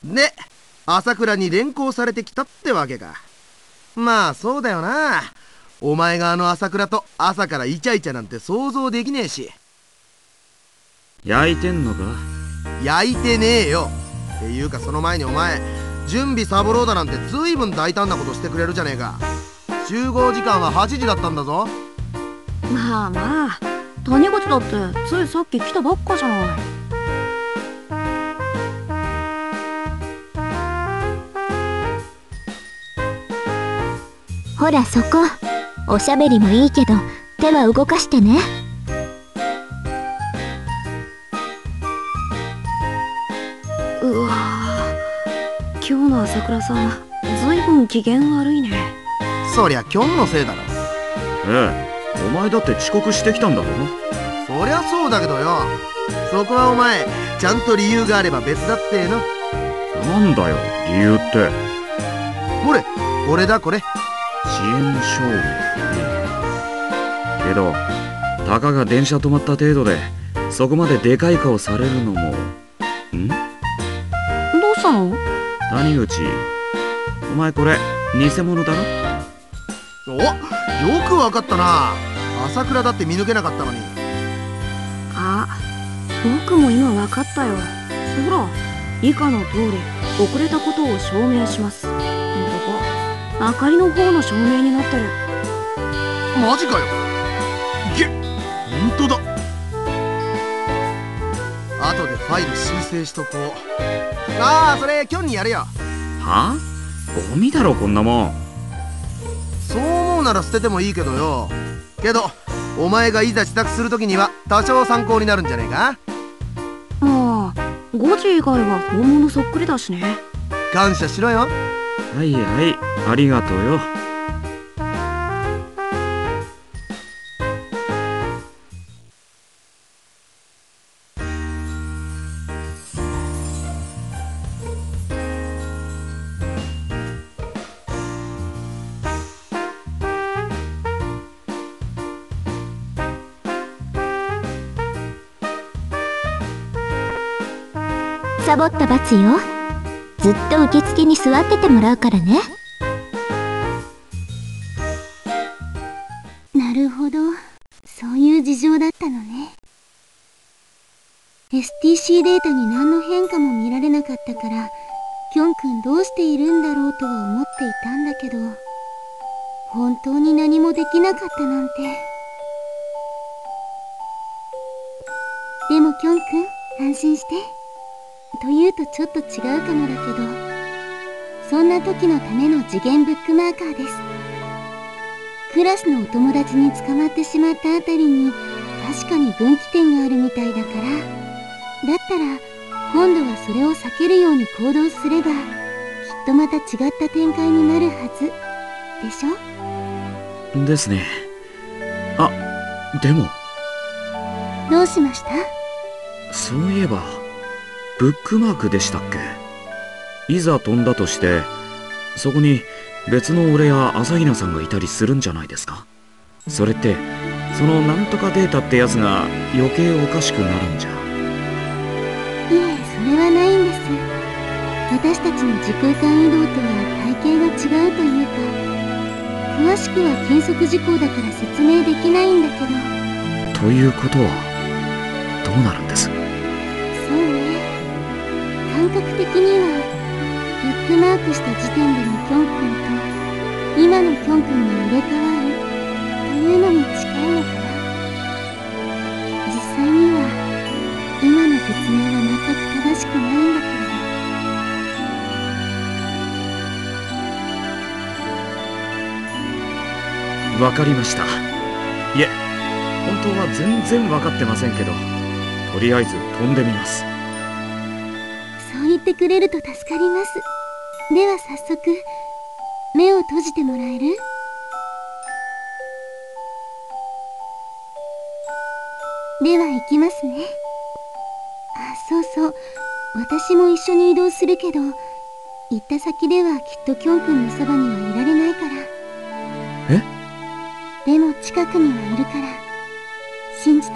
で、朝倉に連行されてきたってわけか。まあそうだよな。お前があの朝倉と朝からイチャイチャなんて想像できねえし。焼いてんのか？焼いてねえよ。っていうかその前にお前、準備サボろうだなんてずいぶん大胆なことしてくれるじゃねえか。集合時間は8時だったんだぞ。まあまあ、谷口だってついさっき来たばっかじゃない。ほらそこ、おしゃべりもいいけど手は動かしてね。うわぁ、今日の朝倉さんずいぶん機嫌悪いね。そりゃキョンのせいだろ。ええ、お前だって遅刻してきたんだろ。そりゃそうだけどよ、そこはお前ちゃんと理由があれば別だっての。なんだよ理由って。ほれ、これだこれ。遅延証明。けどたかが電車止まった程度でそこまででかい顔されるのも。ん？どうしたの？谷口、お前これ偽物だろ。お、よくわかったな。朝倉だって見抜けなかったのに。あ、僕も今わかったよ。ほら、以下の通り遅れたことを証明します。どこ、明かりの方の証明になってる。マジかよ。ほんとだ。後でファイル修正しとこう。ああ、それキョンにやるよ。はあ？ゴミだろこんなもん。そう思うなら捨ててもいいけどよ。けどお前がいざ自宅するときには多少参考になるんじゃねえか。まあ5時以外は本物そっくりだしね。感謝しろよ。はいはい、ありがとうよ。サボった罰よ。ずっと受付に座っててもらうからね。なるほど、そういう事情だったのね。STC データに何の変化も見られなかったから、キョン君どうしているんだろうとは思っていたんだけど、本当に何もできなかったなんて。でもキョン君、安心して。というとちょっと違うかもだけど、そんな時のための次元ブックマーカーです。クラスのお友達に捕まってしまったあたりに確かに分岐点があるみたいだから、だったら今度はそれを避けるように行動すればきっとまた違った展開になるはずでしょ。ですね。あ、でもどうしました？そういえばブックマークでしたっけ。いざ飛んだとしてそこに別の俺や朝比奈さんがいたりするんじゃないですか。それってそのなんとかデータってやつが余計おかしくなるんじゃ。いえ、それはないんです。私たちの時空間移動とは体系が違うというか、詳しくは金属時空だから説明できないんだけど。ということはどうなるんです？そうね、感覚的にはブックマークした時点でのキョン君と今のキョン君が入れ替わるというのに近いのかな。実際には今の説明は全く正しくないんだけど。わかりました。いえ、本当は全然わかってませんけど、とりあえず飛んでみます。そう言ってくれると助かります。では早速目を閉じてもらえる？では行きますね。あ、そうそう、私も一緒に移動するけど、行った先ではきっとキョン君のそばにはいられないから。え？でも近くにはいるから信じて。